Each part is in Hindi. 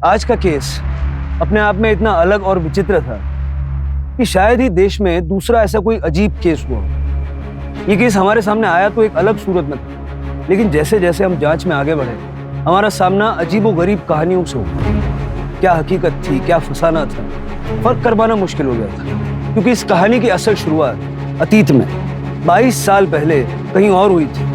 आज का केस अपने आप में इतना अलग और विचित्र था कि शायद ही देश में दूसरा ऐसा कोई अजीब केस हुआ हो। ये केस हमारे सामने आया तो एक अलग सूरत में था, लेकिन जैसे जैसे हम जांच में आगे बढ़े हमारा सामना अजीबोगरीब कहानियों से हुआ। क्या हकीकत थी, क्या फसाना था, फर्क कर पाना मुश्किल हो गया था, क्योंकि इस कहानी की असल शुरुआत अतीत में 22 साल पहले कहीं और हुई थी।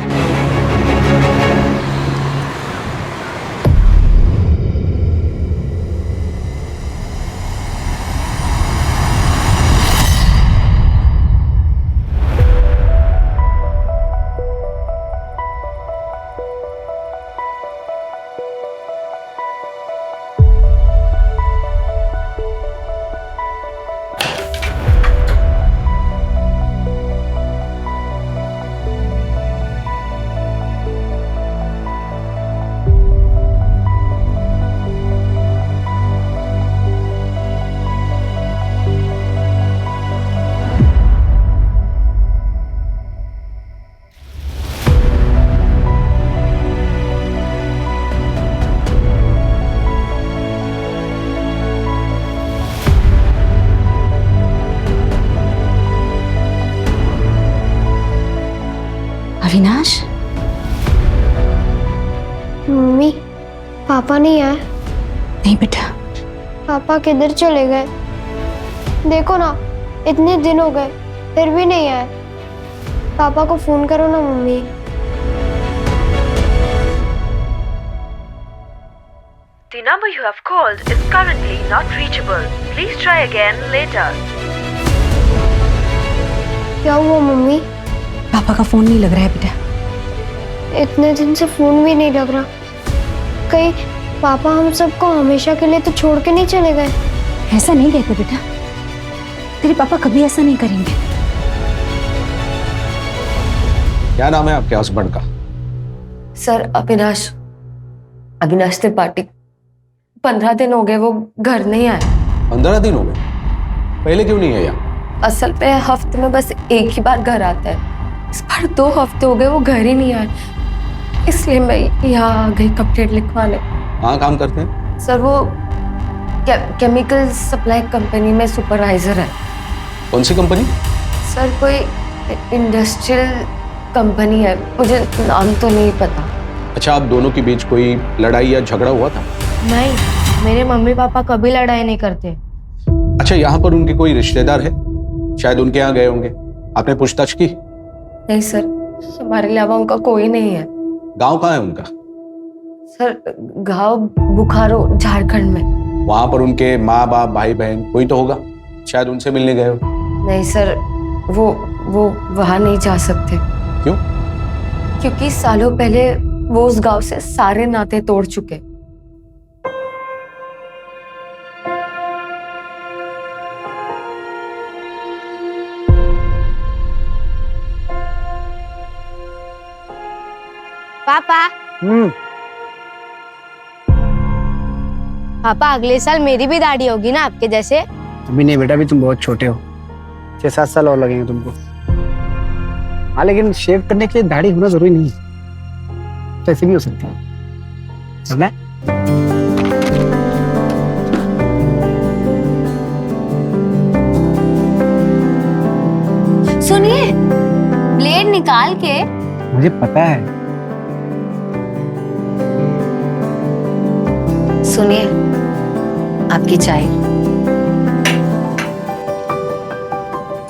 अविनाश, मम्मी, पापा नहीं आए। नहीं बेटा। पापा किधर चले गए? देखो ना, इतने दिन हो गए फिर भी नहीं आए। पापा को फोन करो ना mummy. The number you have called is currently not reachable. Please try again later. क्या हुआ मम्मी? पापा का फोन नहीं लग रहा है बेटा। इतने दिन से फोन भी नहीं लग रहा। कहीं पापा हम सबको हमेशा के लिए तो छोड़ के नहीं चले गए? ऐसा नहीं कहते बेटा, तेरे पापा कभी ऐसा नहीं करेंगे। क्या नाम है आपके हस्बैंड का? सर अविनाश, अविनाश त्रिपाठी। 15 दिन हो गए वो घर नहीं आए। 15 दिन हो गए? पहले क्यों नहीं है यहाँ? असल पे हफ्ते में बस एक ही बार घर आता है। इस बार 2 हफ्ते हो गए वो घर ही नहीं आए, इसलिए मैं यहाँ आ गई कंप्लेंट लिखवाने। कहाँ काम करते हैं? सर वो केमिकल सप्लाई कंपनी में सुपरवाइजर है। कौन सी कंपनी? सर कोई इंडस्ट्रियल कंपनी है, मुझे नाम तो नहीं पता। अच्छा, आप दोनों के बीच कोई लड़ाई या झगड़ा हुआ था? नहीं, मेरे मम्मी पापा कभी लड़ाई नहीं करते। अच्छा, यहाँ पर उनके कोई रिश्तेदार है? शायद उनके यहाँ गए होंगे, आपने पूछताछ की? नहीं सर, हमारे अलावा उनका कोई नहीं है। गांव कहाँ है उनका? सर गांव बुखारो, झारखंड में। वहां पर उनके माँ बाप भाई बहन कोई तो होगा, शायद उनसे मिलने गए हो। नहीं सर, वो वहां नहीं जा सकते। क्यों? क्योंकि सालों पहले वो उस गांव से सारे नाते तोड़ चुके। पापा, पापा अगले साल मेरी भी दाढ़ी होगी ना आपके जैसे? अभी नहीं बेटा, अभी तुम बहुत छोटे हो। 6-7 साल और लगेंगे तुमको। हाँ, लेकिन शेव करने के लिए दाढ़ी होना जरूरी नहीं है, तो ऐसे भी हो सकता है। समझ में? सुनिए, ब्लेड निकाल के। मुझे पता है। सुनिए, आपकी चाय।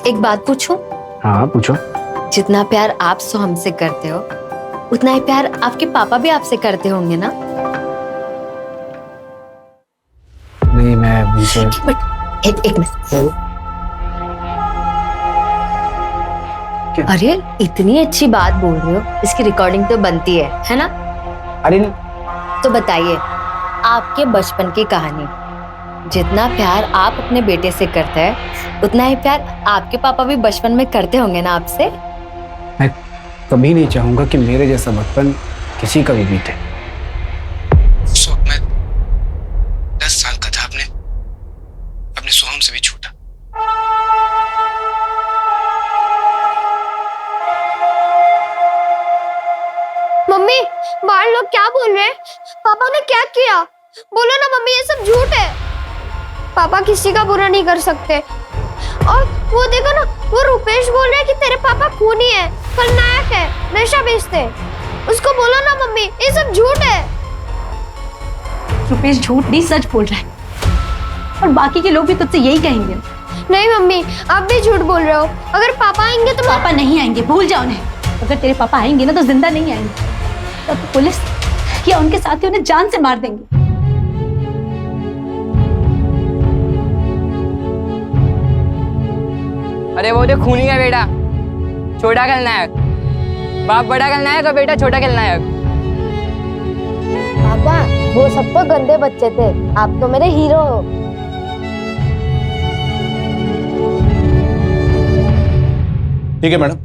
एक बात पूछूं? हाँ पूछो। जितना प्यार आप सो हमसे करते हो, उतना ही प्यार आपके पापा भी आपसे करते होंगे ना? नहीं, मैं उनसे एक मिनट। अरे इतनी अच्छी बात बोल रहे हो, इसकी रिकॉर्डिंग तो बनती है ना? अरे तो बताइए, आपके बचपन की कहानी। जितना प्यार आप अपने बेटे से करते हैं, उतना ही प्यार आपके पापा भी बचपन में करते होंगे ना आपसे? मैं कभी नहीं चाहूंगा कि मेरे जैसा बचपन किसी का भी बीते। उस वक्त मैं 10 साल का था, अपने सोहम से भी छोटा। मम्मी, बाहर लोग क्या बोल रहे हैं? पापा ने क्या किया? बोलो ना मम्मी। मम्मी ये सब झूठ है। पापा किसी का बुरा नहीं कर सकते। और वो देखो ना, वो रुपेश बोल रहा है कि तेरे पापा खूनी है, खलनायक है, नशा बेचते हैं। उसको बोलो ना मम्मी, ये सब झूठ है। रुपेश झूठ नहीं सच बोल रहा है, और बाकी के लोग भी तुझसे यही कहेंगे। नहीं मम्मी, आप भी झूठ बोल रहे हो। अगर पापा आएंगे तो पापा नहीं आएंगे, भूल जाओ उन्हें। अगर तेरे पापा आएंगे ना तो जिंदा नहीं आएंगे, तब तो पुलिस या उनके साथी उन्हें जान से मार देंगे। अरे वो जो खूनी है बेटा, छोटा खलनायक। बाप बड़ा खलनायक और बेटा छोटा खलनायक। पापा वो सब तो गंदे बच्चे थे, आप तो मेरे हीरो हो। ठीक है मैडम,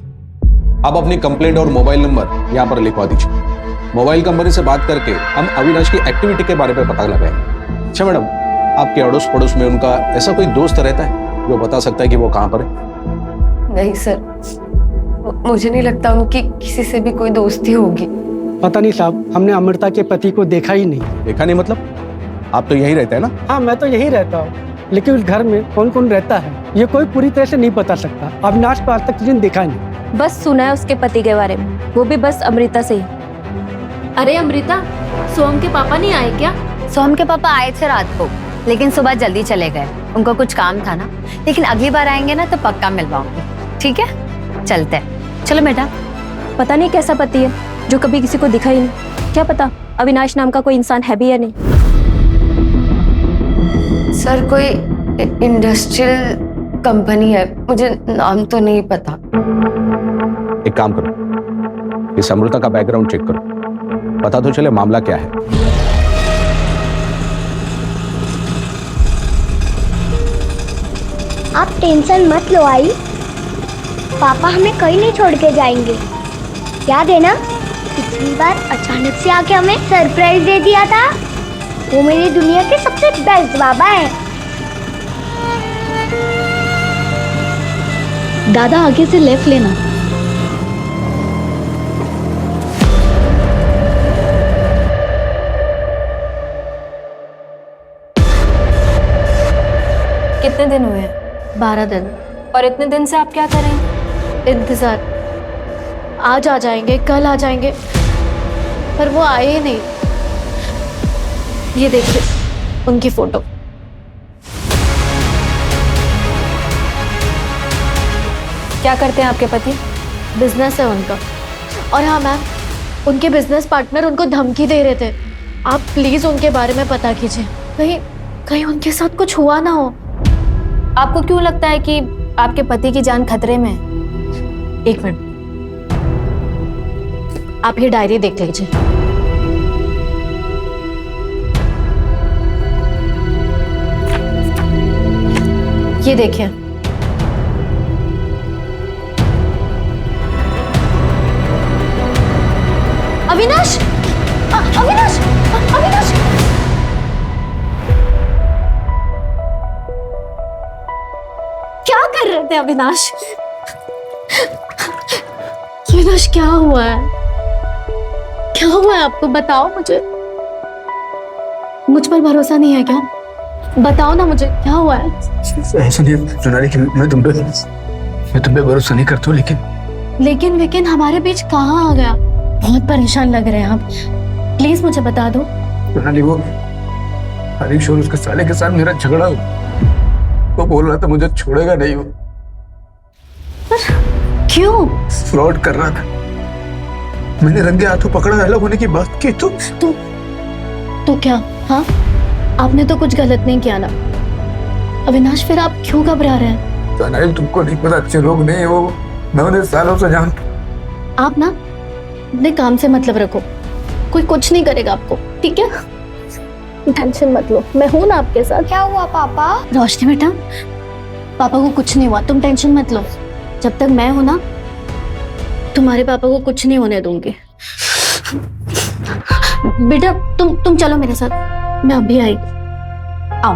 आप अपनी कंप्लेंट और मोबाइल नंबर यहाँ पर लिखवा दीजिए। मोबाइल कंपनी से बात करके हम अविनाश की एक्टिविटी के बारे में पता लगाएंगे। अच्छा मैडम, आपके अड़ोस पड़ोस में उनका ऐसा कोई दोस्त रहता है जो बता सकता है कि वो कहाँ पर है? नहीं सर, मुझे नहीं लगता उनकी किसी से भी कोई दोस्ती होगी। पता नहीं साहब, हमने अमृता के पति को देखा ही नहीं। देखा नहीं मतलब? आप तो यहीं रहते हैं ना? हाँ, मैं तो यहीं रहता हूँ, लेकिन उस घर में कौन कौन रहता है ये कोई पूरी तरह से नहीं बता सकता। अविनाश को आज तक किसी ने देखा नहीं। बस सुना है उसके पति के बारे में, वो भी बस अमृता से ही। अरे अमृता, सोहम के पापा नहीं आए क्या? सोहम के पापा आए थे रात को, लेकिन सुबह जल्दी चले गए। उनको कुछ काम था ना, लेकिन अगली बार आएंगे ना तो पक्का मिलवाऊंगी। ठीक है, चलते हैं। चलो बेटा। पता नहीं कैसा पति है जो कभी किसी को दिखा ही नहीं। क्या पता अविनाश नाम का कोई इंसान है भी या नहीं। सर कोई इंडस्ट्रियल कंपनी है, मुझे नाम तो नहीं पता। एक काम करो, इस अमृता का बैकग्राउंड चेक करो, पता तो चले मामला क्या है। आप टेंशन मत लो आई, पापा हमें कहीं नहीं छोड़ के जाएंगे। याद है ना, पिछली बार अचानक से आके हमें सरप्राइज दे दिया था। वो मेरी दुनिया के सबसे बेस्ट बाबा है। दादा आगे से लेफ्ट लेना। कितने दिन हुए हैं? 12 दिन। और इतने दिन से आप क्या कर रहे हैं? इंतजार, आज आ जाएंगे, कल आ जाएंगे, पर वो आए ही नहीं। ये देखिए उनकी फोटो। क्या करते हैं आपके पति? बिजनेस है उनका। और हाँ मैम, उनके बिजनेस पार्टनर उनको धमकी दे रहे थे। आप प्लीज उनके बारे में पता कीजिए, कहीं कहीं उनके साथ कुछ हुआ ना हो। आपको क्यों लगता है कि आपके पति की जान खतरे में है? एक मिनट, आप ये डायरी देख लीजिए। ये देखिए, अविनाश, अविनाश, अविनाश, क्या कर रहे थे अविनाश? अविनाश क्या हुआ है? क्या हुआ है आपको? बताओ मुझे। मुझ पर भरोसा नहीं है क्या? बताओ ना मुझे, क्या हुआ है? ऐसा नहीं सोनाली कि मैं तुम पे भरोसा नहीं करता हूँ, लेकिन हमारे बीच कहाँ आ गया? बहुत परेशान लग रहे हैं आप, प्लीज मुझे बता दो। सोनाली वो हरीश और उसके साले के साथ मेरा झगड़ा हो, वो बोल रहा था मुझे छोड़ेगा नहीं। वो क्यों? फ्रॉड कर रहा था। मैंने रंगे हाथों पकड़ा, अलग होने की बात की तो क्या? हाँ, आपने तो कुछ गलत नहीं किया ना अविनाश, फिर आप क्यों घबरा रहे हैं? सोनाली तुमको नहीं पता, अच्छे लोग नहीं वो, मैं उन्हें सालों से जानता। आप ना अपने काम से मतलब रखो, कोई कुछ नहीं करेगा आपको, ठीक है? टेंशन मत लो, मैं हूं ना आपके साथ। क्या हुआ पापा? रोशनी बेटा, पापा को कुछ नहीं हुआ, तुम टेंशन मत लो। जब तक मैं हूं ना, तुम्हारे पापा को कुछ नहीं होने दूंगी। बेटा तुम चलो मेरे साथ, मैं अभी आई। आओ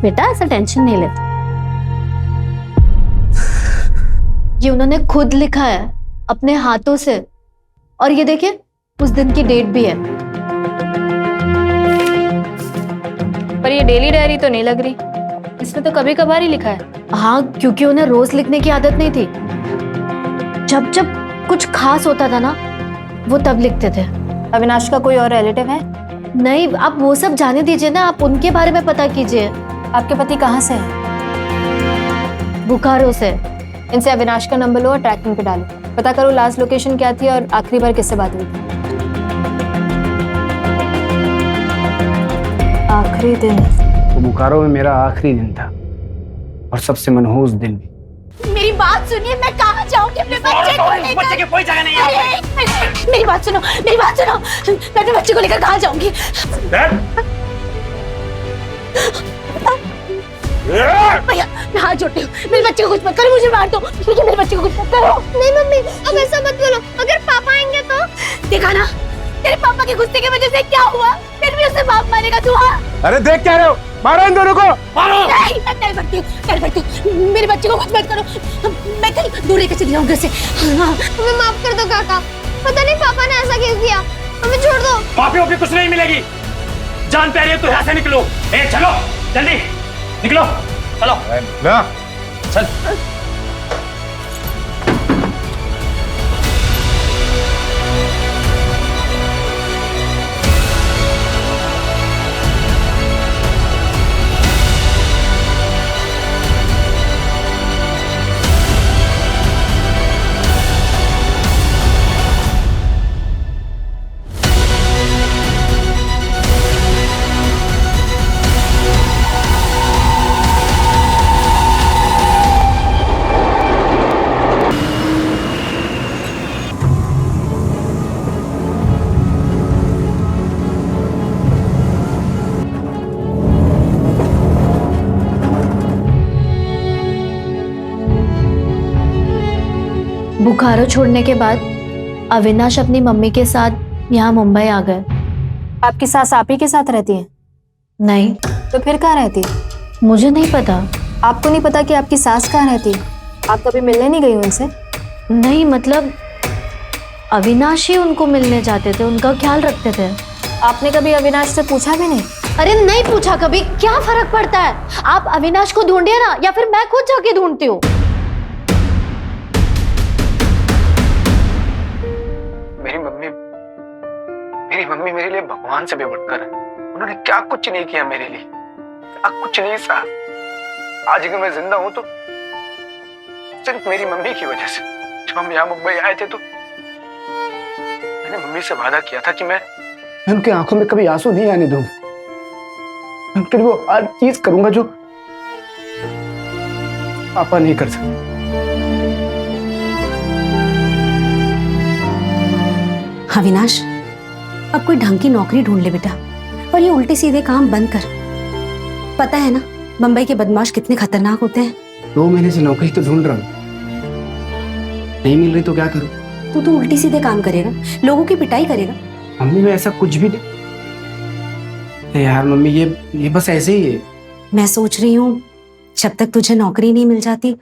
बेटा, ऐसा टेंशन नहीं लेते। ये उन्होंने खुद लिखा है अपने हाथों से, और ये देखिए उस दिन की डेट भी है। पर ये डेली डायरी तो नहीं लग रही, इसमें तो कभी कभार ही लिखा है। हाँ, क्योंकि उन्हें रोज लिखने की आदत नहीं थी। जब जब कुछ खास होता था ना, वो तब लिखते थे। अविनाश का कोई और रिलेटिव है? नहीं, आप वो सब जाने दीजिए ना, आप उनके बारे में पता कीजिए। आपके पति कहाँ से है? बुखारो से। इनसे अविनाश का नंबर लो और ट्रैकिंग पे डालो, पता करो लास्ट लोकेशन क्या थी और आखिरी बार किससे बात हुई थी। आखिरी दिन तो बुखारो में मेरा आखिरी दिन था और सबसे मनहूस दिन भी। मेरी बात सुनिए, मैं कहाँ जाऊंगी अपने बच्चे को लेकर? बच्चे की कोई जगह नहीं है यहाँ पे। मेरी बात सुनो, मेरी बात सुनो, मैं अपने बच्चे को लेकर कहाँ जाऊंगी? भैया, मैं हाथ जोड़ती हूँ, मेरे बच्चे को कुछ मत करो, मुझे मार दो, लेकिन मेरे बच्चे को कुछ मत करो। नहीं मम्मी, अब ऐसा मत बोलो, अगर पापा आएंगे तो? देखा ना, तेरे पापा के गुस्से की वजह से क्या हुआ? फिर भी उसे बाप मारेगा तू? हाँ, अरे देख क्या रहे हो, मारो इन दोनों को, मारो। नहीं, मैं नहीं बढ़ती हूँ, मेरे बच्चे को कुछ मत करो, मैं कहीं दूर लेकर चली जाऊँ घर से। हाँ, हमें माफ कर दो काका, पता नहीं पापा ने ऐसा क्यों किया, हमें छोड़ दो। माफी वाफी कुछ नहीं मिलेगी, जान प्यारी है तो यहाँ से निकलो। ए चलो जल्दी निकलो, चलो चल। बुखारो छोड़ने के बाद अविनाश अपनी मम्मी के साथ यहाँ मुंबई आ गए। आपकी सास आप ही के साथ रहती है? नहीं। तो फिर कहाँ रहती है? मुझे नहीं पता। आपको नहीं पता कि आपकी सास कहाँ रहती है? आप कभी मिलने नहीं गई उनसे? नहीं, मतलब अविनाश ही उनको मिलने जाते थे, उनका ख्याल रखते थे। आपने कभी अविनाश से पूछा भी नहीं? अरे नहीं पूछा कभी, क्या फर्क पड़ता है? आप अविनाश को ढूंढिए ना, या फिर मैं खुद जाके ढूंढती हूँ। मेरी मम्मी मेरे लिए भगवान से भी बढ़कर है। उन्होंने क्या कुछ नहीं किया मेरे लिए, क्या कुछ नहीं सहा। आज अगर मैं जिंदा हूं तो सिर्फ मेरी मम्मी की वजह से। जब हम यहाँ मुंबई आए थे तो मैंने मम्मी से वादा किया था कि मैं उनकी आंखों में कभी आंसू नहीं आने दूंगा। मैं उनके लिए वो हर चीज करूंगा जो पापा नहीं कर सकते। अविनाश, अब कोई ढंग की नौकरी ढूंढ ले बेटा, और ये उल्टे सीधे काम बंद कर। पता है ना मुंबई के बदमाश कितने खतरनाक होते हैं। 2 महीने से नौकरी तो ढूंढ रहा हूँ, नहीं मिल रही तो क्या करूँ? तू उल्टी सीधे काम करेगा, लोगों की पिटाई करेगा। मम्मी मैं ऐसा कुछ भी नहीं। यार मम्मी ये बस ऐसे ही है। मैं सोच रही हूँ जब तक तुझे नौकरी नहीं मिल जाती,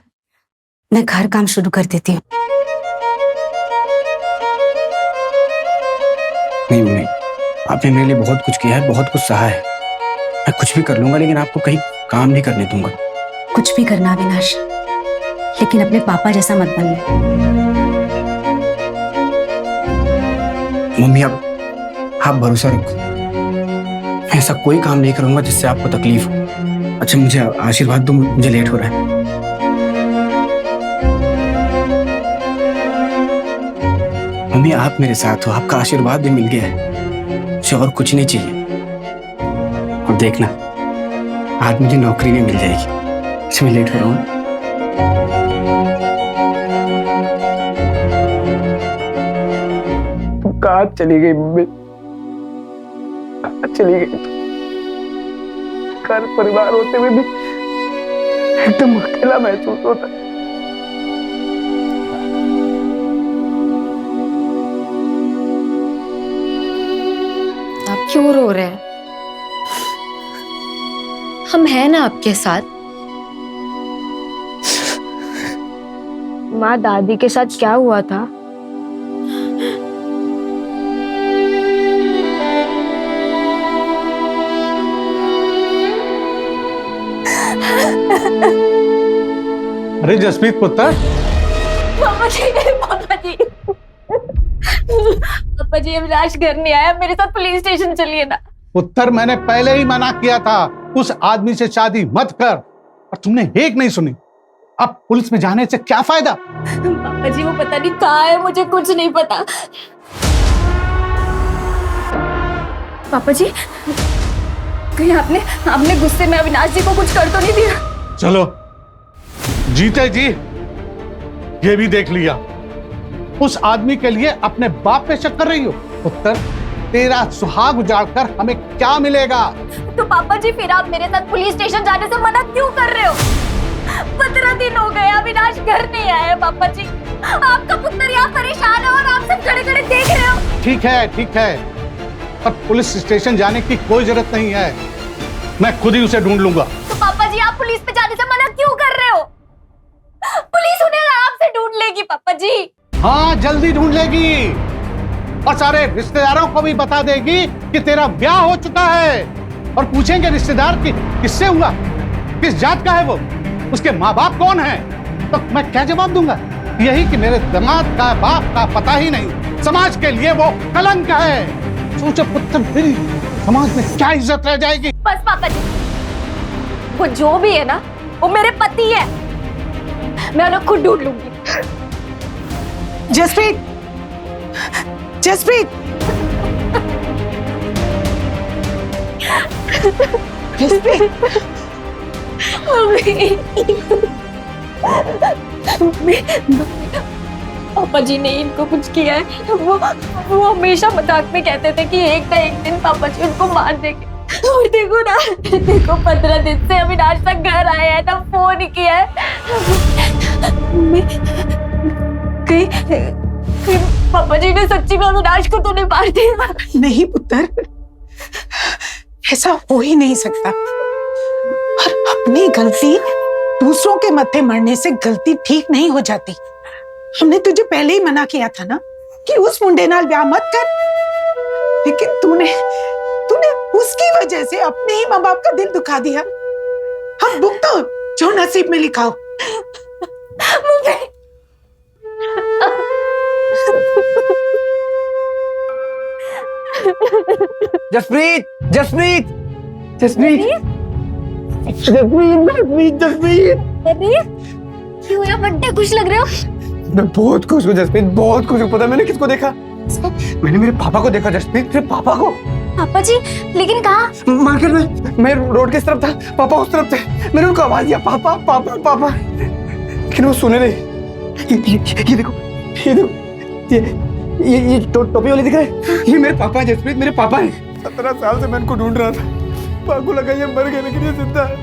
मैं घर काम शुरू कर देती हूँ। नहीं मम्मी, आपने मेरे लिए बहुत कुछ किया है, बहुत कुछ सहा है। मैं कुछ भी कर लूंगा, लेकिन आपको कहीं काम नहीं करने दूंगा। कुछ भी करना अविनाश, लेकिन अपने पापा जैसा मत बनना। मम्मी आप भरोसा रखो, मैं ऐसा कोई काम नहीं करूंगा जिससे आपको तकलीफ हो। अच्छा मुझे आशीर्वाद दो, मुझे लेट हो रहा है। मम्मी आप मेरे साथ हो, आपका आशीर्वाद भी मिल गया है, मुझे और कुछ नहीं चाहिए। और देखना आज मुझे नौकरी नहीं मिल जाएगी। अच्छा मैं लेट हो रहा हूँ। तुम कहाँ चली गई मम्मी? कहाँ चली गई? घर परिवार होते हुए भी एकदम अकेला महसूस होता है। आप क्यों रो रहे हैं? हम हैं ना आपके साथ। माँ, दादी के साथ क्या हुआ था? अरे जसप्रीत पुत्र, पापा जी, पापा जी, पापा जी, अविनाश घर नहीं आया, मेरे साथ पुलिस स्टेशन चलिए ना। पुत्र मैंने पहले ही मना किया था उस आदमी से शादी मत कर, और तुमने एक नहीं सुनी। अब पुलिस में जाने से क्या फायदा? पापा जी वो पता नहीं कहाँ है, मुझे कुछ नहीं पता। पापा जी कहीं आपने गुस्से में अविनाश जी को कुछ कर तो नहीं दिया? चलो जीते जी ये भी देख लिया। उस आदमी के लिए अपने बाप पे शक कर रही हो? पुत्र तेरा सुहाग उजाड़कर हमें क्या मिलेगा? तो पापा जी फिर आप मेरे साथ पुलिस स्टेशन जाने से मना क्यों कर रहे हो? 15 दिन हो गए अविनाश घर नहीं आया। पापा जी आपका पुत्र यहाँ परेशान है और आप सब खड़े खड़े देख रहे हो। ठीक है, पर पुलिस स्टेशन जाने की कोई जरूरत नहीं है, मैं खुद ही उसे ढूंढ लूंगा। तो पापा जी आप पुलिस पे जाने से मना क्यों कर रहे हो? पुलिस उन्हें आपसे ढूंढ लेगी पापा जी। हाँ जल्दी ढूंढ लेगी, और सारे रिश्तेदारों को भी बता देगी कि तेरा ब्याह हो चुका है। और पूछेंगे रिश्तेदार कि किससे हुआ, किस जात का है वो, उसके माँ बाप कौन है, तो मैं क्या जवाब दूंगा? यही कि मेरे दामाद का बाप का पता ही नहीं, समाज के लिए वो कलंक है। सोचो पुत्र तेरी समाज में क्या इज्जत रह जाएगी? बस पापा जी वो जो भी है ना वो मेरे पति है, मैं उन्हें खुद ढूंढ लूंगी। जसप्रीत, जसप्रीत, जसप्रीत, पापा जी ने इनको कुछ किया है। वो हमेशा मजाक में कहते थे कि एक ना एक दिन पापा जी उनको मार देंगे। और देखो ना, देखो 15 दिन से अविनाश तक घर आया है ना, फोन किया है। कहीं पापा जी ने सच्ची में अविनाश को तो नहीं मार दिया? नहीं पुत्र, ऐसा हो ही नहीं सकता। और अपनी गलती दूसरों के मत्थे मरने से गलती ठीक नहीं हो जाती। हमने तुझे पहले ही मना किया था ना कि उस मुंडे नाल ब्याह मत कर, लेकिन तूने उसकी वजह से अपने ही माँ बाप का दिल दुखा दिया। हम भुगतो जो नसीब में लिखा हो। जसप्रीत, जसप्रीत, जसप्रीत, जसप्रीत, जसप्रीत, क्यों यार बड्डे खुश लग रहे हो? मैं बहुत खुश हूँ जसप्रीत, बहुत खुश हूँ। पता मैंने किसको देखा? मैंने मेरे पापा को देखा जसप्रीत, मेरे पापा को। पापा जी लेकिन कहाँ? मार्केट में, मैं रोड किस तरफ था, पापा उस तरफ थे। मैंने उनको आवाज दिया पापा पापा पापा, लेकिन वो सुने नहीं। ये देखो, ये देखो, ये टोपी वाले दिख रहे हैं, ये मेरे पापा हैं जसप्रीत, मेरे पापा हैं। 17 साल से मैं इनको ढूंढ रहा था। पापा को लगा ये मर गए लेकिन ये जिंदा है।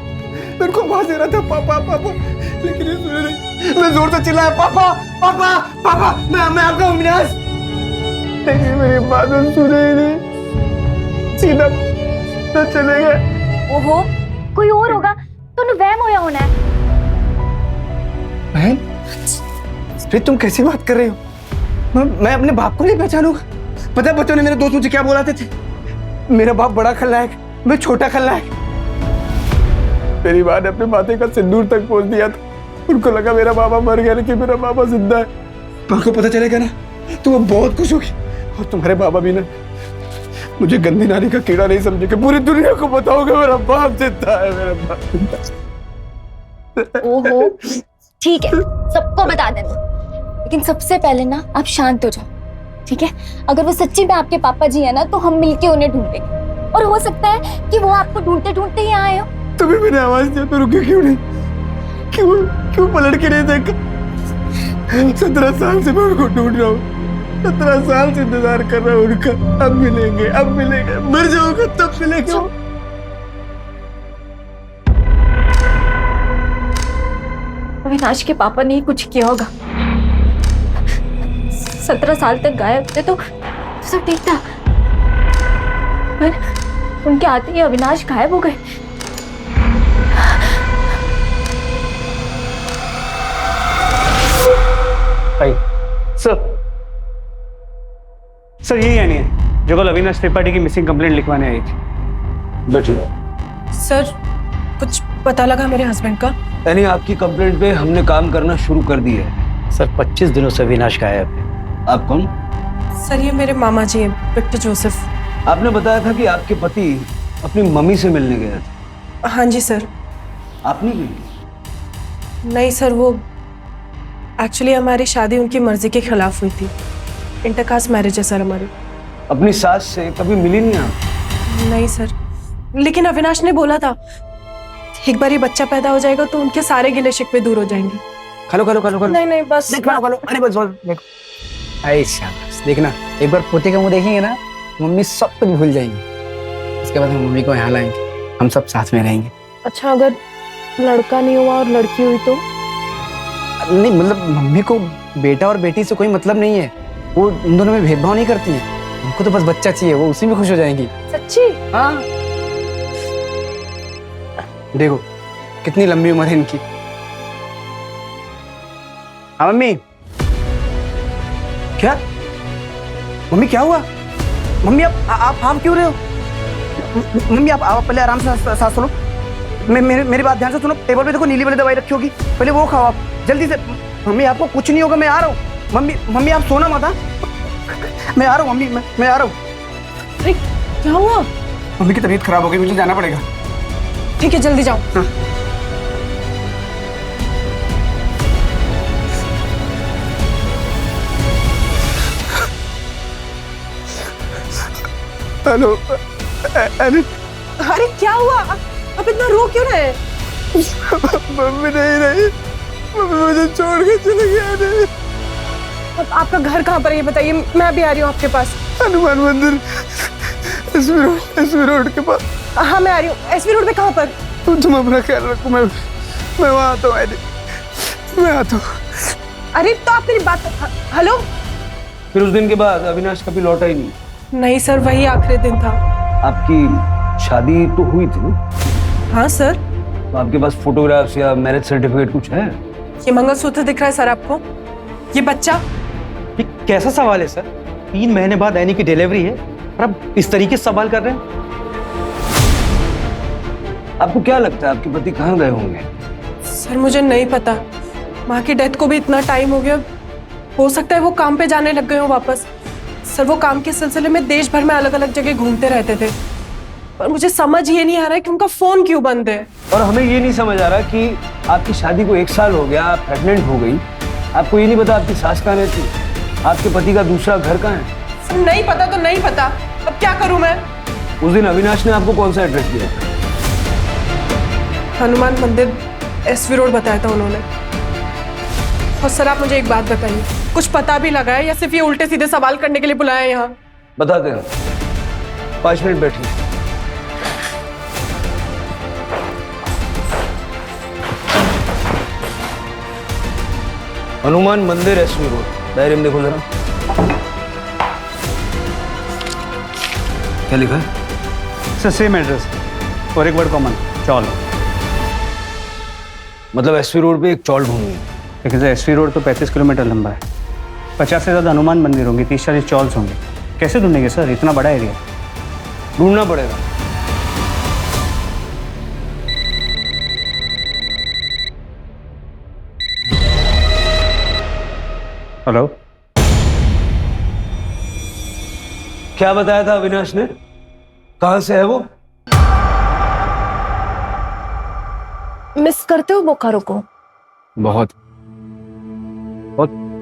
मैं इनको आवाज दे रहा था पापा पापा, लेकिन ये सुने नहीं। मैं जोर से चिल्लाया पापा पापा पापा, मैं आपका अविनाश, लेकिन मेरी बात सुने ही नहीं, सीधा तो चले गए। ओहो कोई और होगा, तो वहम होया होना है। बहन, फिर तुम कैसी बात कर रहे हो? मैं अपने बाप को नहीं पहचानूंगा? पता है बच्चों ने, मेरे दोस्त मुझे क्या बोलाते थे? मेरा बाप बड़ा खलनायक, मैं छोटा खलनायक। मेरी माँ ने अपने माथे का सिंदूर तक पोंछ दिया था। उनको लगा मेरा बाबा मर गया, लेकिन मेरा बाबा जिंदा है। माँ को पता चलेगा ना तो वो बहुत खुश होगी। और तुम्हारे बाबा भी ना मुझे गंदी नारी का कीड़ा नहीं समझेगा, पूरी दुनिया को बताओगे मेरा बाप जिंदा है, मेरा बाप जिंदा है। ओहो ठीक है, सबको बता देना, लेकिन सबसे पहले ना आप शांत हो जाओ, ठीक है? अगर वो सच्ची में आपके पापा जी है ना तो हम मिलके उन्हें ढूंढेंगे, और हो सकता है कि वो आपको ढूंढते ढूंढते ही आए हो। तुम्हें मैंने आवाज दिया तो रुके क्यों नहीं? क्यों पलट के नहीं देखा? 17 साल से मैं उनको ढूंढ रहा हूँ, 17 साल से इंतजार कर रहा हूँ उनका। अब मिलेंगे, मर जाऊंगा तब मिलेंगे। अविनाश के पापा ने ही कुछ किया होगा। 17 साल तक गायब थे तो सब ठीक था, पर उनके आते ही अविनाश गायब हो गए। सर यही यानी है जो कल अविनाश त्रिपाठी की मिसिंग कंप्लेंट लिखवाने आई थी। सर कुछ पता लगा मेरे हस्बैंड का? यानी आपकी कंप्लेंट पे हमने काम करना शुरू कर दिया है। सर 25 दिनों से अविनाश गायब है। आप कौन? सर ये मेरे मामा जी हैं, विक्टर जोसेफ। आपने बताया था कि आपके पति अपनी मम्मी से मिलने गए थे। हाँ जी सर। आप नहीं गई? नहीं सर, वो एक्चुअली हमारी शादी उनकी मर्जी के खिलाफ हुई थी। इंटरकास्ट मैरिज है सर हमारी। अपनी सास से कभी मिली नहीं आप? नहीं सर, लेकिन अविनाश ने बोला था एक बार ये बच्चा पैदा हो जाएगा तो उनके सारे गिले शिकवे दूर हो जाएंगे। खलो खलो खलो खलो। नहीं नहीं बस खलो खलो। अरे बस बस देखो। अरे शाबाश, देखना एक बार पोते का मुंह देखेंगे ना, मम्मी सब कुछ भूल जाएंगी। उसके बाद हम मम्मी को यहाँ लाएंगे, हम सब साथ में रहेंगे। अच्छा, अगर लड़का नहीं हुआ और लड़की हुई तो? नहीं मतलब मम्मी को बेटा और बेटी से कोई मतलब नहीं है, वो उन दोनों में भेदभाव नहीं करती है। उनको तो बस बच्चा चाहिए, वो उसी में खुश हो जाएंगी। सच्ची? हाँ देखो कितनी लंबी उम्र है इनकी। हाँ मम्मी। क्या मम्मी क्या हुआ? मम्मी आप क्यों रहे हो? मम्मी आप पहले आराम से सांस लो। मेरी बात ध्यान से सुनो। टेबल पे देखो नीली वाली दवाई रखी होगी, पहले वो खाओ आप जल्दी से। मम्मी आपको कुछ नहीं होगा, मैं आ रहा हूँ। मम्मी आप सोना मत। मैं आ रहा हूँ मम्मी, मैं आ रहा हूँ। अरे क्या हुआ? मम्मी की तबीयत खराब हो गई, मुझे जाना पड़ेगा। ठीक है जल्दी जाओ। हाँ। हेलो। अरे क्या हुआ? अब इतना रो क्यों रहे? मम्मी नहीं रही, मम्मी मुझे छोड़ के चले गए। अब आपका घर कहाँ पर है ये बताइए, मैं भी आ रही हूँ आपके पास। हनुमान मंदिर एसवी रोड के पास। हाँ मैं आ रही हूँ। एसवी रोड पे कहाँ पर? तुम अपना ख्याल रखो, मैं वहाँ आता हूँ। मैं आता हूँ। अरे तो आप मेरी बात। हेलो। फिर उस दिन के बाद अविनाश कभी लौटा ही नहीं? नहीं सर, वही आखिरी दिन था। आपकी शादी तो हुई थी ना? हाँ सर। तो आपके पास फोटोग्राफ्स या मैरिज सर्टिफिकेट कुछ है? ये मंगलसूत्र दिख रहा है सर आपको? ये बच्चा? ये कैसा सवाल है सर? 3 महीने बाद एनी की डिलीवरी है और आप इस तरीके से सवाल कर रहे हैं? आपको क्या लगता है आपके पति कहाँ गए होंगे? सर मुझे नहीं पता, माँ की डेथ को भी इतना टाइम हो गया, हो सकता है वो काम पे जाने लग गए हो वापस। सर वो काम के सिलसिले में देश भर में अलग अलग जगह घूमते रहते थे, पर मुझे समझ ये नहीं आ रहा है कि उनका फोन क्यों बंद है। और हमें ये नहीं समझ आ रहा कि आपकी शादी को 1 साल हो गया, आप प्रेग्नेंट हो गई, आपको ये नहीं पता आपकी सास कहाँ रहती, आपके पति का दूसरा घर कहाँ है? सर नहीं पता तो नहीं पता, अब क्या करूं मैं? उस दिन अविनाश ने आपको कौन सा एड्रेस दिया? हनुमान मंदिर एसवी रोड बताया था उन्होंने। और सर आप मुझे एक बात बताइए, कुछ पता भी लगा है या सिर्फ ये उल्टे सीधे सवाल करने के लिए बुलाया है यहाँ? बताते हैं, 5 मिनट बैठिए। हनुमान मंदिर एसवी रोड, डायरी में देखो जरा। क्या लिखा है? सर सेम एड्रेस और एक वर्ड कॉमन, चौल। मतलब एसवी रोड पे एक चौल ढूंढनी है? लेकिन सर एसवी रोड तो 35 किलोमीटर लंबा है, 50 से ज़्यादा हनुमान मंदिर होंगे, 30-40 चौल्स होंगे। कैसे ढूंढेंगे सर, इतना बड़ा एरिया? ढूंढना पड़ेगा। हेलो। क्या बताया था अविनाश ने? कहां से है वो? मिस करते हो बोकारो को? बहुत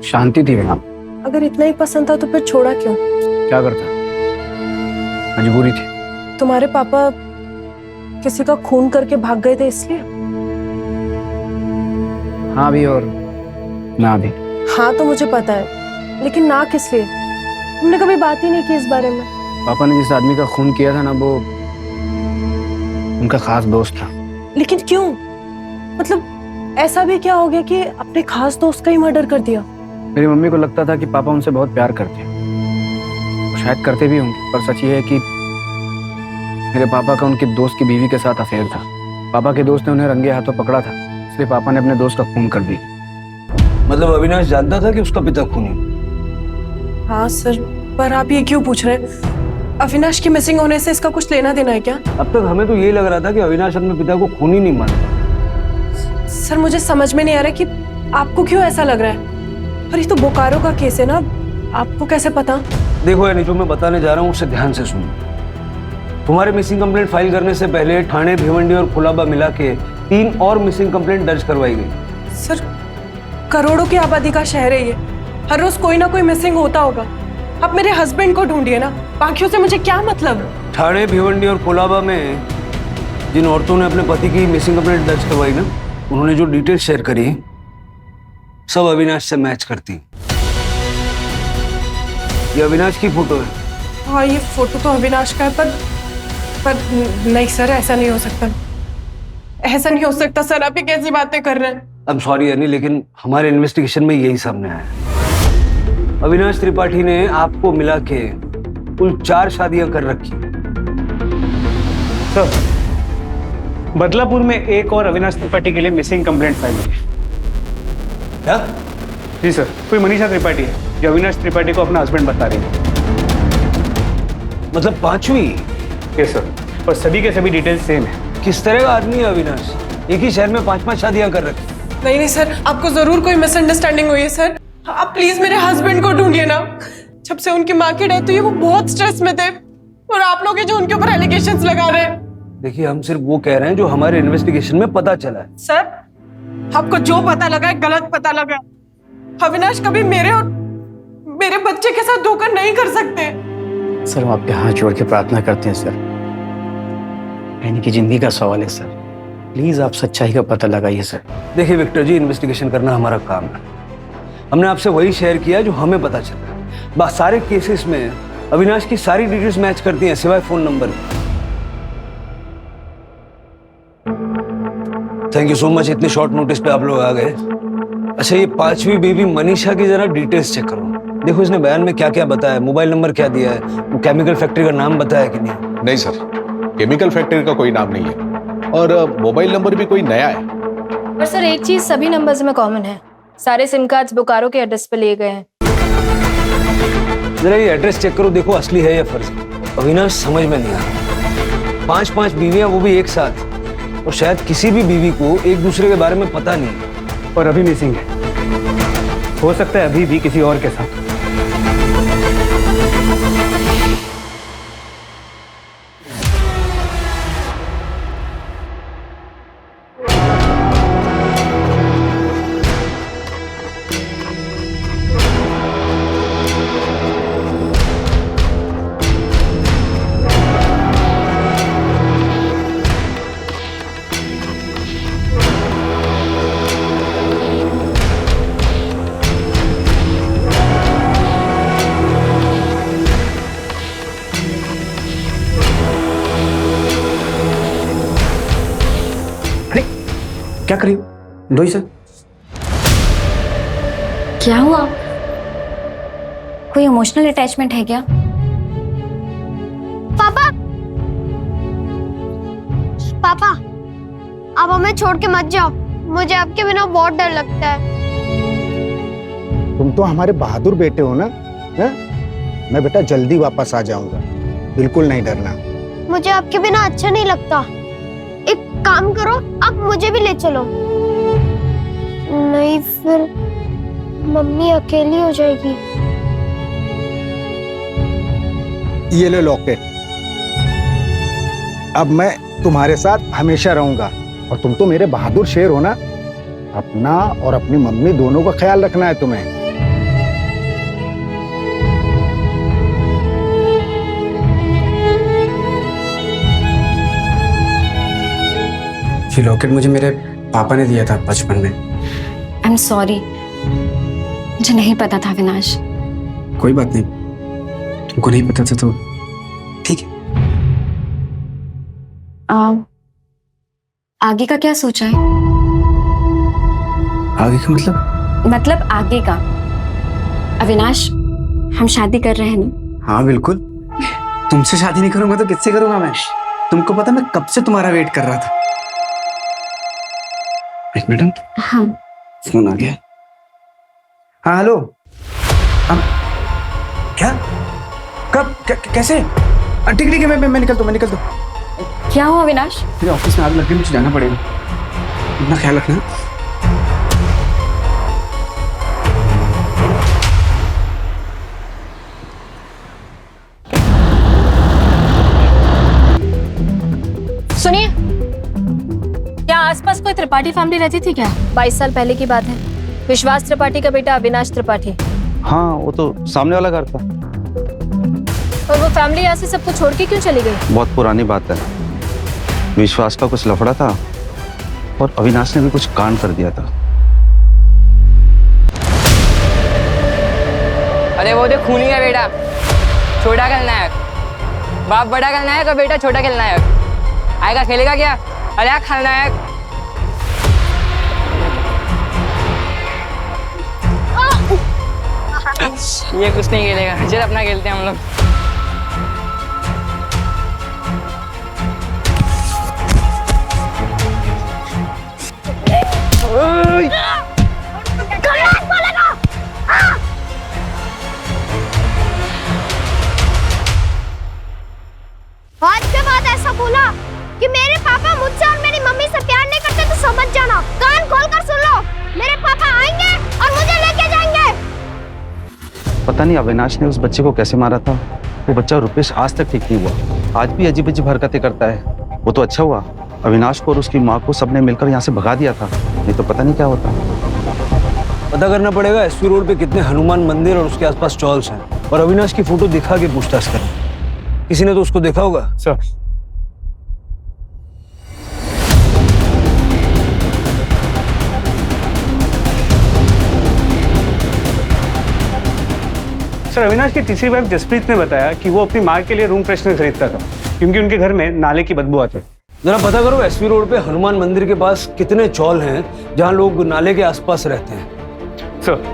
शांति थी वहाँ। अगर इतना ही पसंद था तो फिर छोड़ा क्यों? क्या करता, मजबूरी थी। तुम्हारे पापा किसी का खून करके भाग गए थे इसलिए? हाँ भी और ना भी। हाँ तो मुझे पता है, लेकिन ना किस लिए? तुमने कभी बात ही नहीं की इस बारे में। पापा ने जिस आदमी का खून किया था ना, वो उनका खास दोस्त था। लेकिन क्यों? मतलब ऐसा भी क्या हो गया कि अपने खास दोस्त का ही मर्डर कर दिया? मेरी मम्मी को लगता था कि पापा उनसे बहुत प्यार करते हैं, शायद करते भी होंगे, पर सच ये है कि मेरे पापा का उनके दोस्त की बीवी के साथ अफेयर था। पापा के दोस्त ने उन्हें रंगे हाथों पकड़ा था, इसलिए पापा ने अपने दोस्त का खून कर दिया। मतलब अविनाश जानता था कि उसका पिता खूनी? हाँ सर, पर आप ये क्यों पूछ रहे हैं? अविनाश की मिसिंग होने से इसका कुछ लेना देना है क्या? अब तक हमें तो यही लग रहा था कि अविनाश अपने पिता को खूनी नहीं मानता। सर मुझे समझ में नहीं आ रहा कि आपको क्यों ऐसा लग रहा है। और ये तो बोकारो का केस है ना, आपको कैसे पता? देखो यानी जो मैं बताने जा रहा हूँ उसे ध्यान से सुनो। तुम्हारे मिसिंग कंप्लेंट फाइल करने से पहले ठाणे, भिवंडी और कुलाबा मिला के 3 और मिसिंग कंप्लेंट दर्ज करवाई गई। सर करोड़ों की आबादी का शहर है ये, हर रोज कोई ना कोई मिसिंग होता होगा। आप मेरे हस्बैंड को ढूंढिए ना, बाकियों से मुझे क्या मतलब? ठाणे, भिवंडी और कोलाबा में जिन औरतों ने अपने पति की मिसिंग कंप्लेंट दर्ज करवाई ना, उन्होंने जो डिटेल शेयर करी सब अविनाश से मैच करती। ये अविनाश की फोटो है। हाँ ये फोटो तो अविनाश का है, पर नहीं सर, ऐसा नहीं हो सकता, ऐसा नहीं हो सकता सर। आप ये कैसी बातें कर रहे हैं? आई एम सॉरी यानी, लेकिन हमारे इन्वेस्टिगेशन में यही सामने आया है। अविनाश त्रिपाठी ने आपको मिला के कुल 4 शादियां कर रखी। सर बदलापुर में एक और अविनाश त्रिपाठी के लिए मिसिंग कंप्लेंट फाइल हुई है। क्या? जी सर, कोई मनीषा त्रिपाठी है जो अविनाश त्रिपाठी को अपना हस्बैंड बता रही है। मतलब 5वीं? यस सर, और सभी के सभी डिटेल्स सेम है। किस तरह का आदमी है अविनाश? एक ही शहर में 5-5 शादियां कर रखी। नहीं सर, आपको जरूर कोई मिसअंडरस्टैंडिंग हुई है सर। आप प्लीज मेरे हस्बैंड को ढूंढिए ना। जब से उनकी माँ की डेथ हुई वो बहुत स्ट्रेस में थे, और आप लोग जो उनके ऊपर एलिगेशंस लगा रहे हैं। देखिए हम सिर्फ वो कह रहे हैं जो हमारे इन्वेस्टिगेशन में पता चला है। सर आपको जो पता लगा है गलत पता लगा है। अविनाश कभी मेरे और मेरे बच्चे के साथ धोखा नहीं कर सकते। सर हम आपके हाथ जोड़ के प्रार्थना करते हैं सर, यानी कि जिंदगी का सवाल है सर, प्लीज आप सच्चाई का पता लगाइए सर। देखिए विक्टर जी, इन्वेस्टिगेशन करना हमारा काम है। हमने आपसे वही शेयर किया जो हमें पता चला। बस सारे केसेस में अविनाश की सारी डिटेल्स मैच करती हैं सिवाय फोन नंबर के। थैंक यू सो मच, इतने शॉर्ट नोटिस पे आप लोग आ गए। अच्छा ये 5वीं बेबी मनीषा की जरा डिटेल्स चेक करो। देखो इसने बयान में क्या क्या बताया, मोबाइल नंबर क्या दिया है, वो केमिकल फैक्ट्री का नाम बताया कि नहीं? नहीं सर, केमिकल फैक्ट्री का कोई नाम नहीं है, और मोबाइल नंबर भी कोई नया है। पर सर एक चीज सभी नंबर्स में कॉमन है, सारे सिम कार्ड्स बोकारो के एड्रेस पे लिए गए हैं। जरा ये एड्रेस चेक करो, देखो असली है या फर्जी। अविनाश समझ में नहीं आ रहा। 5-5 बीवियां, वो भी एक साथ, और शायद किसी भी बीवी को एक दूसरे के बारे में पता नहीं है। और अभी मिसिंग है, हो सकता है अभी भी किसी और के साथ। क्या करी दोई सर? क्या हुआ? कोई इमोशनल अटैचमेंट है क्या? पापा, पापा, आप हमें छोड़ के मत जाओ, मुझे आपके बिना बहुत डर लगता है। तुम तो हमारे बहादुर बेटे हो ना, है? मैं बेटा जल्दी वापस आ जाऊंगा, बिल्कुल नहीं डरना। मुझे आपके बिना अच्छा नहीं लगता। एक काम करो, आप मुझे भी ले चलो। नहीं फिर मम्मी अकेली हो जाएगी। ये ले लॉकेट, अब मैं तुम्हारे साथ हमेशा रहूंगा, और तुम तो मेरे बहादुर शेर हो ना। अपना और अपनी मम्मी दोनों का ख्याल रखना है तुम्हें। ये लॉकेट मुझे मेरे पापा ने दिया था बचपन में। आई एम सॉरी, मुझे नहीं पता था अविनाश। कोई बात नहीं, तुमको नहीं पता था तो ठीक है। आगे का क्या सोचा है? आगे का मतलब आगे का। अविनाश, हम शादी कर रहे हैं ना? हाँ बिल्कुल। तुमसे शादी नहीं करूंगा तो किससे करूंगा मैं? तुमको पता मैं कब से तुम्हारा वेट कर रहा था। एक मिनट। हाँ फोन आ गया। हाँ हेलो। क्या? कब? कैसे? ठीक है मैं निकलता हूँ। क्या हुआ अविनाश? मेरे ऑफिस में आग लग गई, मुझे जाना पड़ेगा। अपना ख्याल रखना। सुनिए, क्या आसपास कोई त्रिपाठी फैमिली रहती थी क्या? 22 साल पहले की बात है। विश्वास त्रिपाठी का बेटा अविनाश त्रिपाठी। हाँ, वो तो सामने वाला घर था। और वो फैमिली यहाँ से सबको छोड़ के क्यों चली गई? बहुत पुरानी बात है। विश्वास का कुछ लफड़ा था और अविनाश ने भी कुछ कांड कर दिया था। अरे वो जो खूनी का बेटा, छोटा खलनायक, बाप बड़ा खलनायक और बेटा छोटा खलनायक। आएगा खेलेगा क्या? अरे खलनायक। ये कुछ नहीं खेलेगा, चल अपना खेलते हैं हम लोग। आज के बाद ऐसा बोला कि मेरे पापा मुझसे और मेरी मम्मी से प्यार नहीं करते तो समझ जाना। कान खोलकर सुन लो, मेरे पापा आएंगे और मुझे लेके जाएंगे। पता नहीं अविनाश ने उस बच्चे को कैसे मारा था। वो बच्चा रुपेश आज तक ठीक नहीं हुआ, आज भी अजीब अजीब हरकतें करता है। वो तो अच्छा हुआ अविनाश को और उसकी माँ को सबने मिलकर यहाँ से भगा दिया था, नहीं तो पता नहीं क्या होता। पता करना पड़ेगा एसपी रोड पे कितने हनुमान मंदिर और उसके आसपास चौल्स हैं और अविनाश की फोटो दिखा के पूछताछ करें। किसी ने तो उसको देखा होगा। सर, अविनाश की तीसरी वाइफ जसप्रीत ने बताया कि वो अपनी माँ के लिए रूम फ्रेशनर खरीदता था क्योंकि उनके घर में नाले की बदबू आती। जरा पता करो एसपी रोड पे हनुमान मंदिर के पास कितने चौल हैं जहां लोग नाले के आसपास रहते हैं। सर,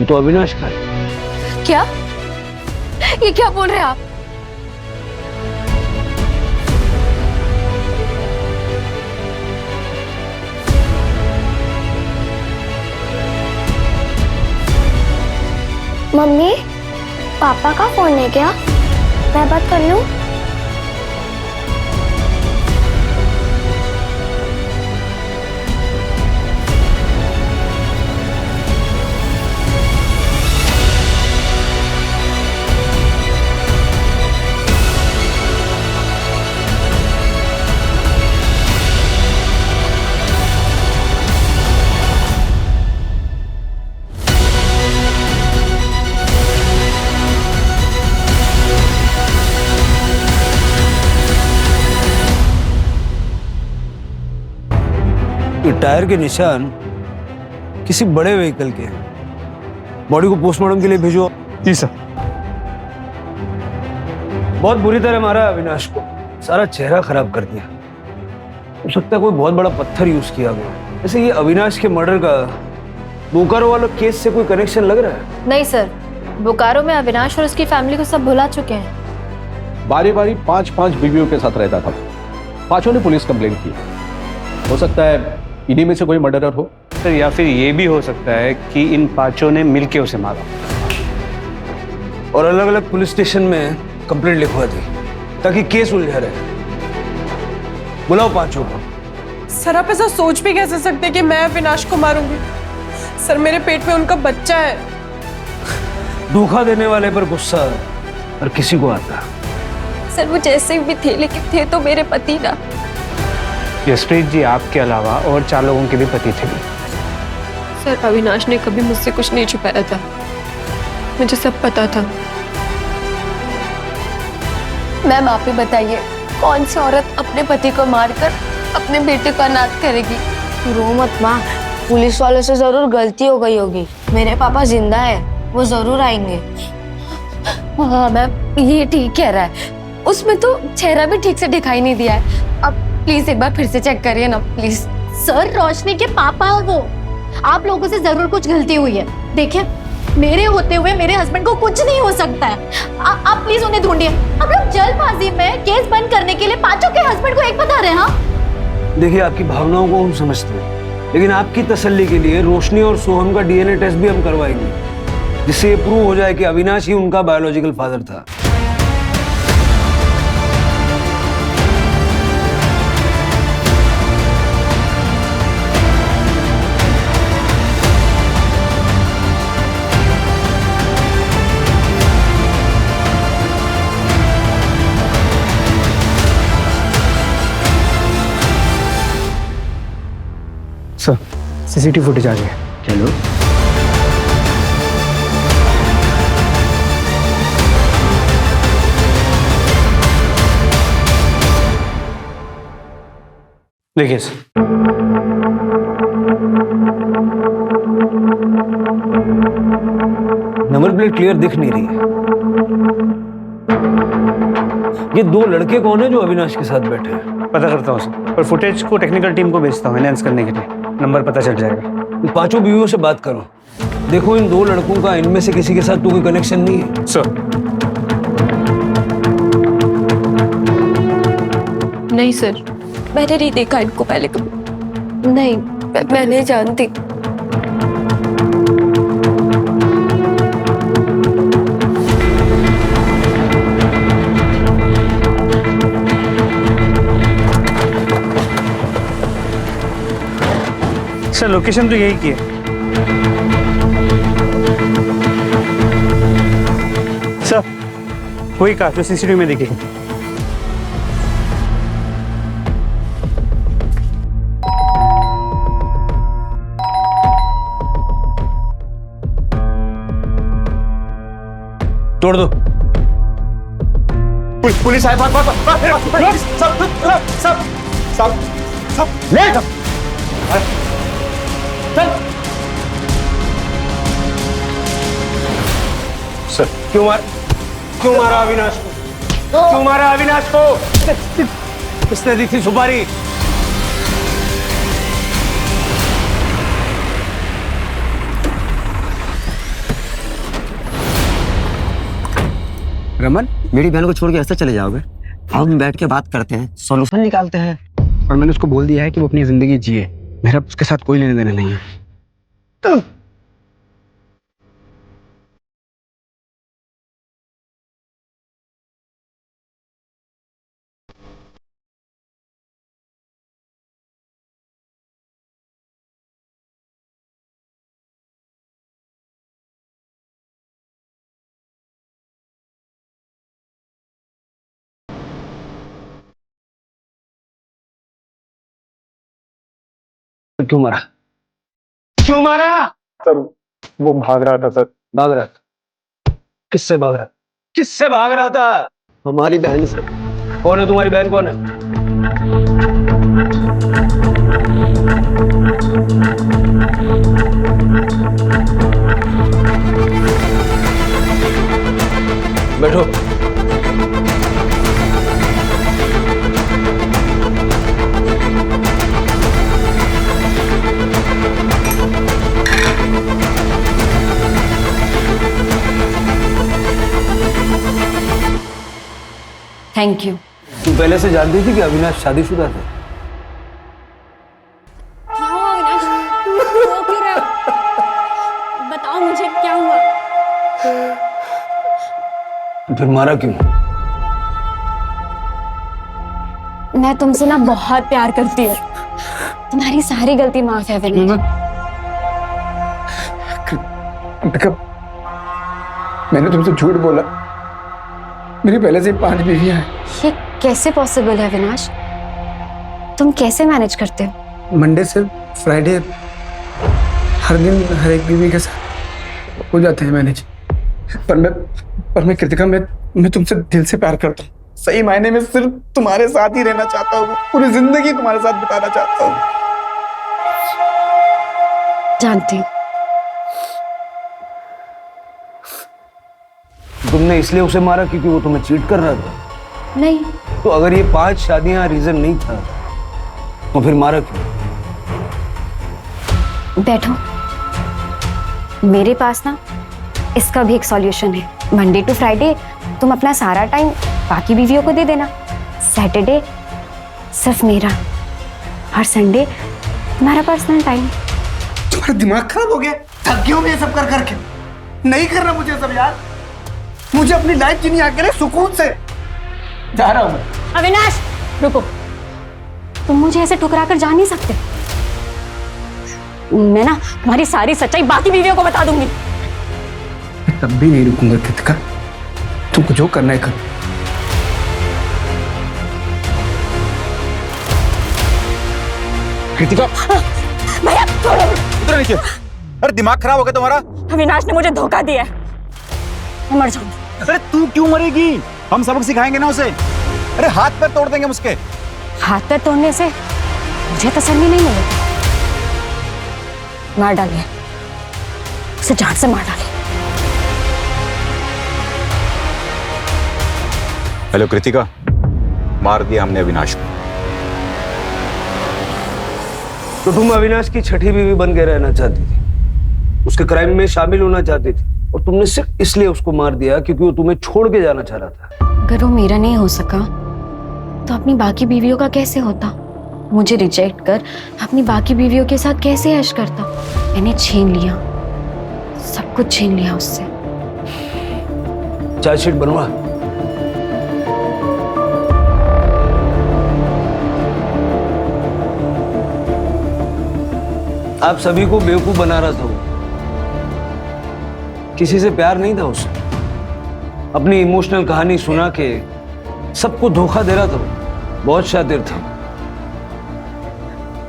ये तो अविनाश का है। क्या? ये क्या बोल रहे हैं आप? मम्मी, पापा का फोन है क्या? मैं बात कर लूं? ये टायर के निशान किसी बड़े व्हीकल के हैं। बॉडी को पोस्टमार्टम के लिए भेजो। जी सर। बहुत बुरी तरह मारा अविनाश को, सारा चेहरा खराब कर दिया। हो सकता है कोई बहुत बड़ा पत्थर यूज किया गया। वैसे ये अविनाश के मर्डर का बोकारो वाला केस से कोई कनेक्शन लग रहा है? नहीं सर, बोकारो में अविनाश और उसकी फैमिली को सब भुला चुके हैं। बारी बारी 5-5 बीवियों के साथ रहता था। पांचों ने पुलिस कंप्लेंट की। हो सकता है इन्हीं में से कोई मर्डरर हो सर, या फिर ये भी हो सकता है कि इन पांचों ने मिलके उसे मारा और अलग अलग पुलिस स्टेशन में कंप्लेंट लिखवा दी ताकि केस उलझा रहे। बुलाओ पांचों को। सर आप ऐसा सोच भी कैसे सकते कि मैं अविनाश को मारूंगी? सर मेरे पेट में उनका बच्चा है। धोखा देने वाले पर गुस्सा और किसी को आता। सर वो जैसे भी थे लेकिन थे तो मेरे पति ना। जसप्रीत जी आपके अलावा और 4 लोगों के भी पति थे। सर अविनाश ने कभी मुझसे कुछ नहीं छुपाया था, मुझे सब पता था। मैम आप ही बताइए कौन सी औरत अपने पति को मारकर अपने बेटे को अनाथ करेगी? रो मत माँ, पुलिस वालों से जरूर गलती हो गई होगी। मेरे पापा जिंदा है, वो जरूर आएंगे। हाँ मैम ये ठीक कह रहा है, उसमें तो चेहरा भी ठीक से दिखाई नहीं दिया है। अब प्लीज एक बार फिर से चेक करिए ना प्लीज। सर रोशनी के पापा है वो, आप लोगों से जरूर कुछ गलती हुई है। देखिए मेरे होते हुए मेरे हस्बैंड को कुछ नहीं हो सकता है। आप प्लीज उन्हें ढूंढिए। आप लोग जल्दबाजी में केस बंद करने के लिए पांचों के हस्बैंड को एक बता रहे हैं। हाँ देखिए आपकी भावनाओं को हम समझते हैं, लेकिन आपकी तसल्ली के लिए रोशनी और सोहम का डीएनए टेस्ट भी हम करवाएंगे, जिससे ये प्रूव हो जाए कि अविनाश ही उनका बायोलॉजिकल फादर था। सर सीसीटीवी फुटेज आ गया। चलो देखिए सर, नंबर प्लेट क्लियर दिख नहीं रही है। ये 2 लड़के कौन है जो अविनाश के साथ बैठे हैं? पता करता हूँ सर, और फुटेज को टेक्निकल टीम को भेजता हूँ एनहांस करने के लिए। नंबर पता चल जाएगा। इन पांचों बीवियों से बात करो, देखो इन 2 लड़कों का इनमें से किसी के साथ तो कोई कनेक्शन नहीं है। सर नहीं सर, मैंने नहीं देखा इनको पहले कभी। नहीं मैं नहीं जानती। सर लोकेशन तो यही की है। सर वही कार जो सीसीटीवी में दिखेगी। तोड़ दो। पुलिस आए। सब ले चल। सर क्यों मारा अविनाश को? क्यों मारा अविनाश को? किसने दी थी सुपारी? रमन, मेरी बहन को छोड़ के ऐसे चले जाओगे? हम बैठ के बात करते हैं, सॉल्यूशन निकालते हैं। और मैंने उसको बोल दिया है कि वो अपनी जिंदगी जिए, मेरा उसके साथ कोई लेने देने नहीं है। क्यों मारा? क्यों मारा? सर वो भाग रहा था सर। भाग रहा था? किससे भाग रहा? किससे भाग रहा था? हमारी बहन से। कौन है तुम्हारी बहन? कौन है? बैठो। Thank you. तू पहले से जानती थी कि अविनाश शादीशुदा था? क्या हुआ अविनाश? रो क्यों रहे हो? बताओ मुझे क्या हुआ? फिर मारा क्यों? मैं तुमसे ना बहुत प्यार करती हूँ। तुम्हारी सारी गलती माफ है अविनाश। कृतिका, मैंने तुमसे झूठ बोला। मेरी पहले से 5 बीवियां हैं। ये कैसे पॉसिबल है अविनाश? तुम कैसे मैनेज करते हो? मंडे से फ्राइडे हर दिन हर एक बीवी के साथ हो जाते हैं मैनेज। पर मैं कृतिका, मैं तुमसे दिल से प्यार करता हूँ। सही मायने में सिर्फ तुम्हारे साथ ही रहना चाहता हूँ। पूरी जिंदगी तुम्हारे साथ बिताना चाहता हूँ। जानती हूँ। तुमने इसलिए उसे मारा क्योंकि वो तुम्हें चीट कर रहा था? नहीं। तो अगर ये 5 शादियां रीजन नहीं था तो फिर मारा क्यों? बैठो, मेरे पास ना इसका भी एक सॉल्यूशन है। मंडे टू फ्राइडे तुम अपना सारा टाइम बाकी बीवियों को दे देना। सैटरडे सिर्फ मेरा और संडे तुम्हारा पर्सनल टाइम। तुम्हारा दिमाग खराब हो गया? थक गया हूं मैं ये सब कर करके। नहीं करना मुझे सब यार। मुझे अपनी लाइफ जीनी आके ना सुकून से। जा रहा हूं मैं। अविनाश रुको, तुम मुझे ऐसे ठुकरा कर जा नहीं सकते। मैं ना तुम्हारी सारी सच्चाई बाकी बीवियों को बता दूंगी। मैं तब भी नहीं रुकूंगा कृतिका। तुमको जो करना है कर। कृतिका, भैया छोड़ो। उतरो नीचे। अरे दिमाग खराब हो गया तुम्हारा? अविनाश ने मुझे धोखा दिया है, मैं मर जाऊंगी। अरे तू क्यों मरेगी? हम सबक सिखाएंगे ना उसे। अरे हाथ पैर तोड़ देंगे हम उसके। हाथ पैर तोड़ने से मुझे तसल्ली नहीं मिलेगी। मार डालिए उसे, जान से मार डालिए। हेलो कृतिका, मार दिया हमने अविनाश को। तो तुम अविनाश की छठी बीवी बन के रहना चाहती थी, उसके क्राइम में शामिल होना चाहती थी, और तुमने सिर्फ इसलिए उसको मार दिया क्योंकि वो तुम्हें छोड़ के जाना चाह रहा था। अगर वो मेरा नहीं हो सका तो अपनी बाकी बीवियों का कैसे होता? मुझे रिजेक्ट कर अपनी बाकी बीवियों के साथ कैसे ऐश करता? मैंने छीन लिया, सब कुछ छीन लिया उससे। चार्जशीट बनवा। आप सभी को बेवकूफ बना रहा था वो। किसी से प्यार नहीं था उसे। अपनी इमोशनल कहानी सुना के सबको धोखा दे रहा था वो। बहुत शातिर था।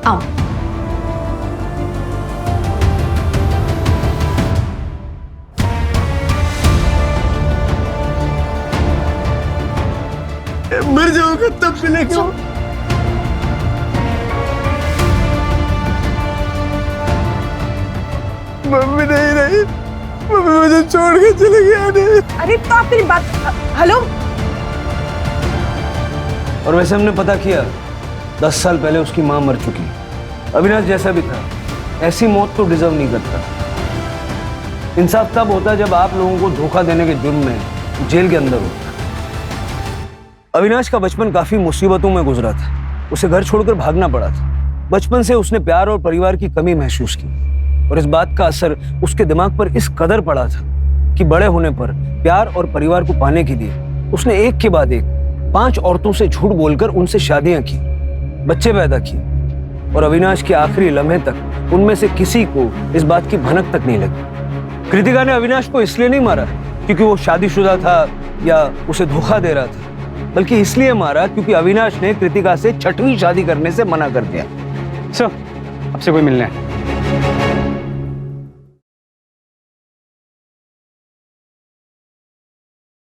आओ। मर जाऊंगा तब मिलेगा। मम्मी नहीं रही, मम्मी मुझे छोड़ के चले गया। अरे तो आप मेरी बात। हेलो। और वैसे हमने पता किया 10 साल पहले उसकी मां मर चुकी। अविनाश जैसा भी था, ऐसी मौत तो डिजर्व नहीं करता। इंसाफ तब होता जब आप लोगों को धोखा देने के जुर्म में जेल के अंदर होता। अविनाश का बचपन काफी मुसीबतों में गुजरा था। उसे घर छोड़कर भागना पड़ा था। बचपन से उसने प्यार और परिवार की कमी महसूस की, और इस बात का असर उसके दिमाग पर इस कदर पड़ा था कि बड़े होने पर प्यार और परिवार को पाने के लिए उसने एक के बाद एक 5 औरतों से झूठ बोलकर उनसे शादियां की, बच्चे पैदा किए, और अविनाश के आखिरी लम्हे तक उनमें से किसी को इस बात की भनक तक नहीं लगी। कृतिका ने अविनाश को इसलिए नहीं मारा क्योंकि वो शादीशुदा था या उसे धोखा दे रहा था, बल्कि इसलिए मारा क्योंकि अविनाश ने कृतिका से 6वीं शादी करने से मना कर दिया। सर, आपसे कोई मिलना है।